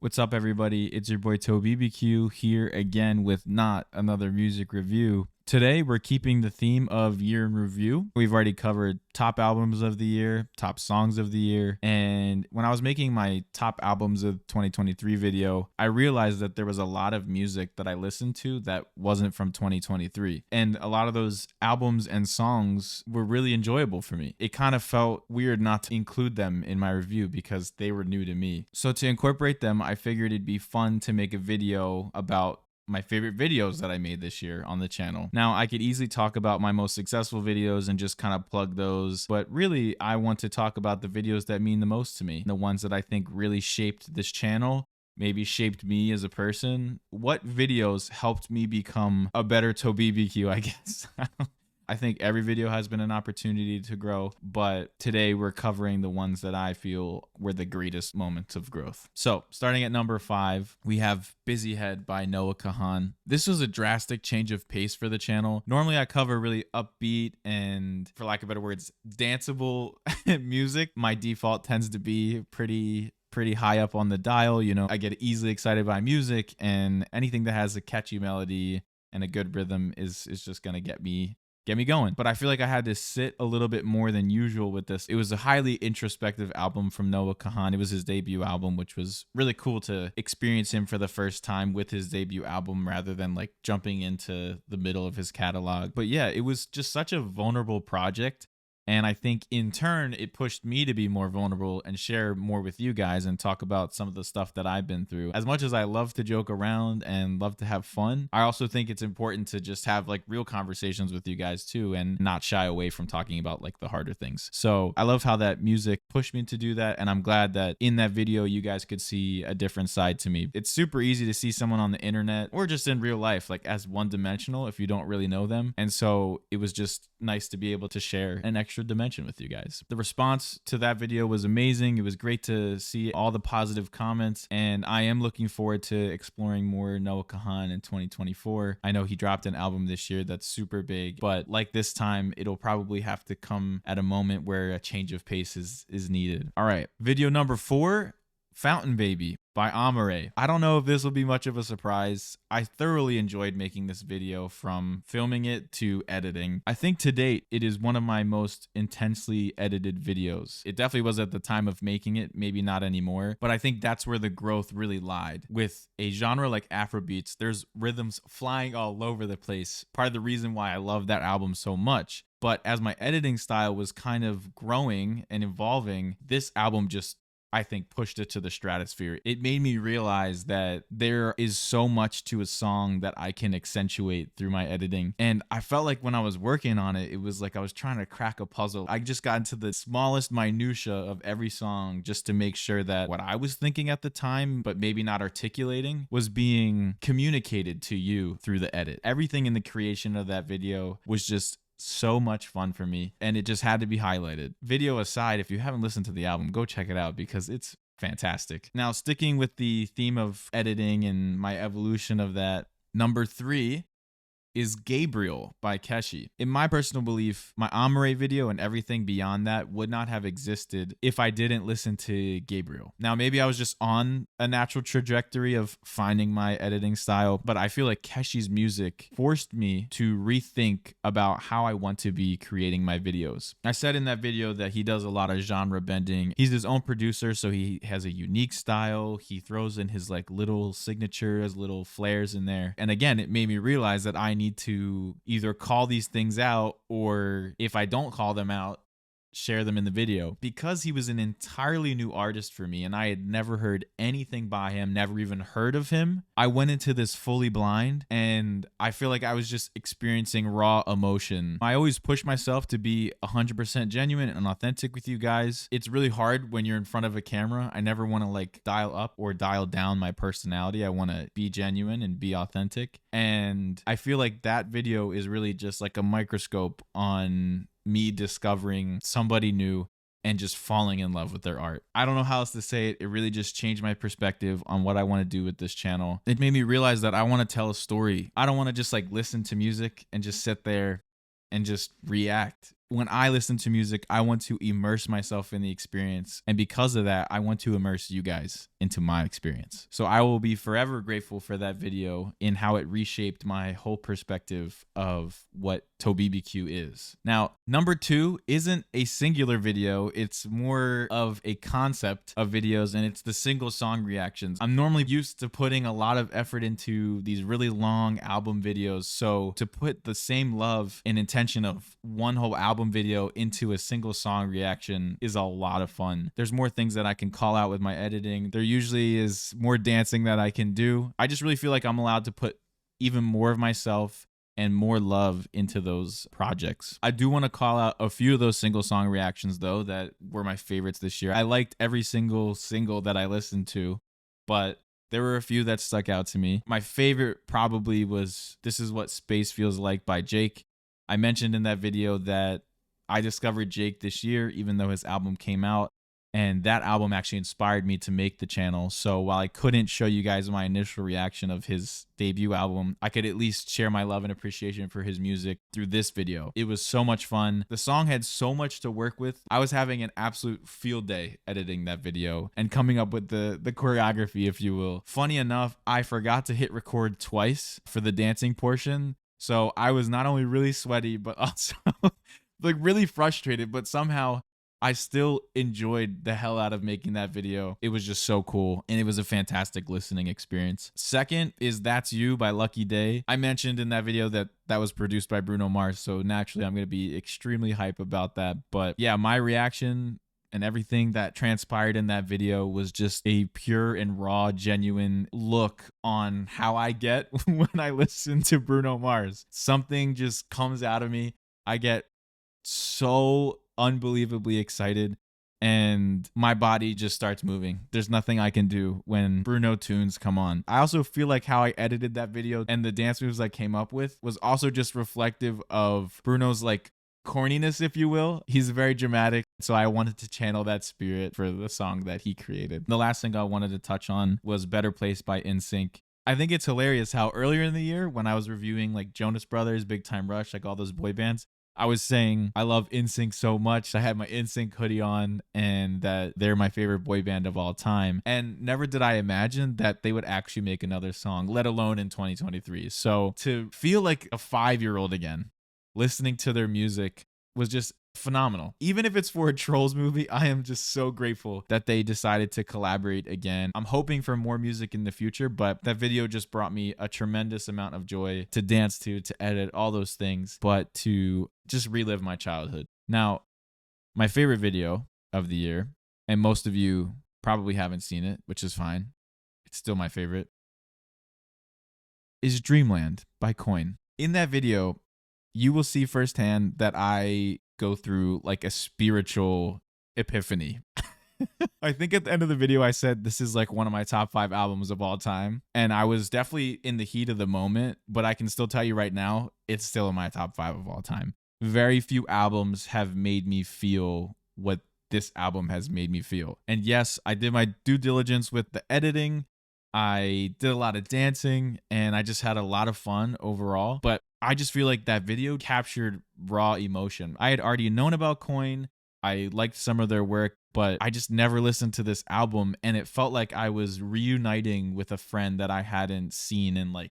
What's up, everybody? It's your boy TOBBQ here again with not another music review. Today, we're keeping the theme of year in review. We've already covered top albums of the year, top songs of the year, and when I was making my top albums of 2023 video, I realized that there was a lot of music that I listened to that wasn't from 2023. And a lot of those albums and songs were really enjoyable for me. It kind of felt weird not to include them in my review because they were new to me. So to incorporate them, I figured it'd be fun to make a video about my favorite videos that I made this year on the channel. Now, I could easily talk about my most successful videos and just kind of plug those, but really I want to talk about the videos that mean the most to me, the ones that I think really shaped this channel, maybe shaped me as a person. What videos helped me become a better TOBBQ, I guess. I think every video has been an opportunity to grow, but today we're covering the ones that I feel were the greatest moments of growth. So starting at number 5, we have Busy Head by Noah Kahan. This was a drastic change of pace for the channel. Normally I cover really upbeat and, for lack of better words, danceable music. My default tends to be pretty high up on the dial. You know, I get easily excited by music, and anything that has a catchy melody and a good rhythm is just gonna get me going. But I feel like I had to sit a little bit more than usual with this. It was a highly introspective album from Noah Kahan. It was his debut album, which was really cool to experience him for the first time with his debut album rather than like jumping into the middle of his catalog. But yeah, it was just such a vulnerable project. And I think in turn, it pushed me to be more vulnerable and share more with you guys and talk about some of the stuff that I've been through. As much as I love to joke around and love to have fun, I also think it's important to just have like real conversations with you guys too, and not shy away from talking about like the harder things. So I love how that music pushed me to do that. And I'm glad that in that video, you guys could see a different side to me. It's super easy to see someone on the internet or just in real life, like as one-dimensional if you don't really know them. And so it was just nice to be able to share an extra dimension with you guys. The response to that video was amazing. It was great to see all the positive comments, and I am looking forward to exploring more Noah Kahan in 2024. I know he dropped an album this year that's super big, but like this time, it'll probably have to come at a moment where a change of pace is needed. All right, video number 4, Fountain Baby by Amare. I don't know if this will be much of a surprise. I thoroughly enjoyed making this video, from filming it to editing. I think to date, it is one of my most intensely edited videos. It definitely was at the time of making it, maybe not anymore, but I think that's where the growth really lied. With a genre like Afrobeats, there's rhythms flying all over the place. Part of the reason why I love that album so much. But as my editing style was kind of growing and evolving, this album just, I think, pushed it to the stratosphere. It made me realize that there is so much to a song that I can accentuate through my editing. And I felt like when I was working on it, it was like I was trying to crack a puzzle. I just got into the smallest minutia of every song just to make sure that what I was thinking at the time, but maybe not articulating, was being communicated to you through the edit. Everything in the creation of that video was just so much fun for me, and it just had to be highlighted. Video aside, if you haven't listened to the album, go check it out because it's fantastic. Now, sticking with the theme of editing and my evolution of that, number 3 is Gabriel by Keshi. In my personal belief, my Amare video and everything beyond that would not have existed if I didn't listen to Gabriel. Now, maybe I was just on a natural trajectory of finding my editing style, but I feel like Keshi's music forced me to rethink about how I want to be creating my videos. I said in that video that he does a lot of genre bending. He's his own producer, so he has a unique style. He throws in his like little signatures, little flares in there. And again, it made me realize that I need to either call these things out, or if I don't call them out, share them in the video. Because he was an entirely new artist for me and I had never heard anything by him, never even heard of him, I went into this fully blind, and I feel like I was just experiencing raw emotion. I always push myself to be 100% genuine and authentic with you guys. It's really hard when you're in front of a camera. I never want to like dial up or dial down my personality. I want to be genuine and be authentic. And I feel like that video is really just like a microscope on me discovering somebody new and just falling in love with their art. I don't know how else to say it. It really just changed my perspective on what I want to do with this channel. It made me realize that I want to tell a story. I don't want to just like listen to music and just sit there and just react. when I listen to music, I want to immerse myself in the experience. And because of that, I want to immerse you guys into my experience. So I will be forever grateful for that video in how it reshaped my whole perspective of what TOBBQ is. Now, number 2 isn't a singular video. It's more of a concept of videos, and it's the single song reactions. I'm normally used to putting a lot of effort into these really long album videos. So to put the same love and intention of one whole album video into a single song reaction is a lot of fun. There's more things that I can call out with my editing. There usually is more dancing that I can do. I just really feel like I'm allowed to put even more of myself and more love into those projects. I do want to call out a few of those single song reactions though that were my favorites this year. I liked every single that I listened to, but there were a few that stuck out to me. My favorite probably was This Is What Space Feels Like by Jake. I mentioned in that video that I discovered Jake this year, even though his album came out. And that album actually inspired me to make the channel. So while I couldn't show you guys my initial reaction of his debut album, I could at least share my love and appreciation for his music through this video. It was so much fun. The song had so much to work with. I was having an absolute field day editing that video and coming up with the choreography, if you will. Funny enough, I forgot to hit record twice for the dancing portion. So I was not only really sweaty, but also like really frustrated, but somehow I still enjoyed the hell out of making that video. It was just so cool, and it was a fantastic listening experience. Second is That's You by Lucky Day. I mentioned in that video that was produced by Bruno Mars, so naturally I'm going to be extremely hype about that. But yeah, my reaction and everything that transpired in that video was just a pure and raw, genuine look on how I get when I listen to Bruno Mars. Something just comes out of me. I get so unbelievably excited and my body just starts moving. There's nothing I can do when Bruno tunes come on. I also feel like how I edited that video and the dance moves I came up with was also just reflective of Bruno's like corniness, if you will. He's very dramatic, so I wanted to channel that spirit for the song that he created. The last thing I wanted to touch on was Better Place by NSYNC. I think it's hilarious how earlier in the year when I was reviewing like Jonas Brothers, Big Time Rush, like all those boy bands, I was saying I love NSYNC so much. I had my NSYNC hoodie on and that they're my favorite boy band of all time. And never did I imagine that they would actually make another song, let alone in 2023. So to feel like a 5-year-old again, listening to their music was just phenomenal. Even if it's for a Trolls movie, I am just so grateful that they decided to collaborate again. I'm hoping for more music in the future, but that video just brought me a tremendous amount of joy to dance to edit, all those things, but to just relive my childhood. Now, my favorite video of the year, and most of you probably haven't seen it, which is fine. It's still my favorite, is Dreamland by Coin. In that video, you will see firsthand that I go through like a spiritual epiphany. I think at the end of the video, I said this is like one of my top 5 albums of all time. And I was definitely in the heat of the moment, but I can still tell you right now, it's still in my top 5 of all time. Very few albums have made me feel what this album has made me feel. And yes, I did my due diligence with the editing. I did a lot of dancing and I just had a lot of fun overall. But I just feel like that video captured raw emotion. I had already known about Coin. I liked some of their work, but I just never listened to this album. And it felt like I was reuniting with a friend that I hadn't seen in like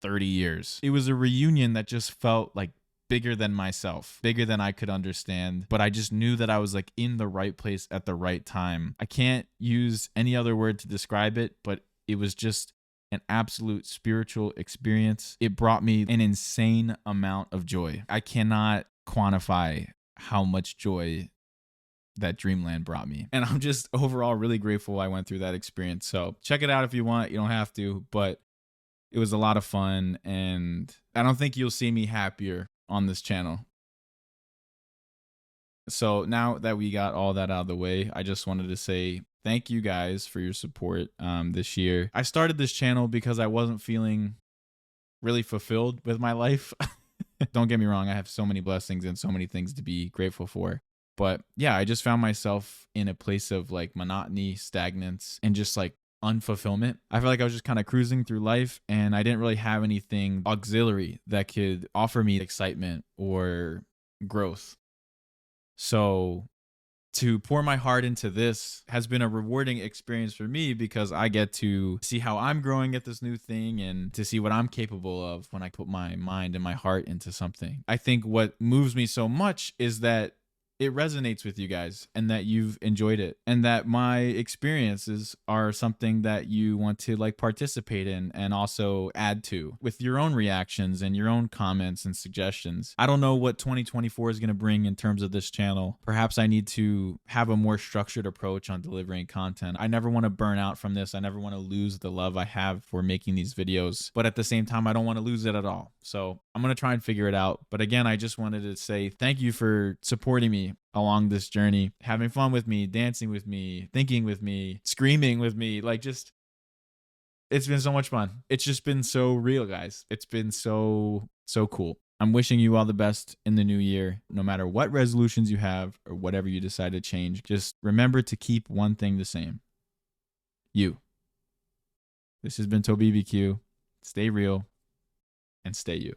30 years. It was a reunion that just felt like bigger than myself, bigger than I could understand. But I just knew that I was like in the right place at the right time. I can't use any other word to describe it, but it was just an absolute spiritual experience. It brought me an insane amount of joy. I cannot quantify how much joy that Dreamland brought me. And I'm just overall really grateful I went through that experience. So check it out if you want. You don't have to, but it was a lot of fun. And I don't think you'll see me happier on this channel. So now that we got all that out of the way, I just wanted to say thank you guys for your support this year. I started this channel because I wasn't feeling really fulfilled with my life. Don't get me wrong, I have so many blessings and so many things to be grateful for. But yeah, I just found myself in a place of like monotony, stagnance, and just like unfulfillment. I feel like I was just kind of cruising through life and I didn't really have anything auxiliary that could offer me excitement or growth. So to pour my heart into this has been a rewarding experience for me because I get to see how I'm growing at this new thing and to see what I'm capable of when I put my mind and my heart into something. I think what moves me so much is that it resonates with you guys and that you've enjoyed it and that my experiences are something that you want to like participate in and also add to with your own reactions and your own comments and suggestions. I don't know what 2024 is going to bring in terms of this channel. Perhaps I need to have a more structured approach on delivering content. I never want to burn out from this. I never want to lose the love I have for making these videos, but at the same time, I don't want to lose it at all. So I'm going to try and figure it out. But again, I just wanted to say thank you for supporting me along this journey, having fun with me, dancing with me, thinking with me, screaming with me. Like, just, it's been so much fun. It's just been so real, guys. It's been so cool. I'm wishing you all the best in the new year. No matter what resolutions you have or whatever you decide to change, just remember to keep one thing the same. You. This has been TOBBQ. Stay real and stay you.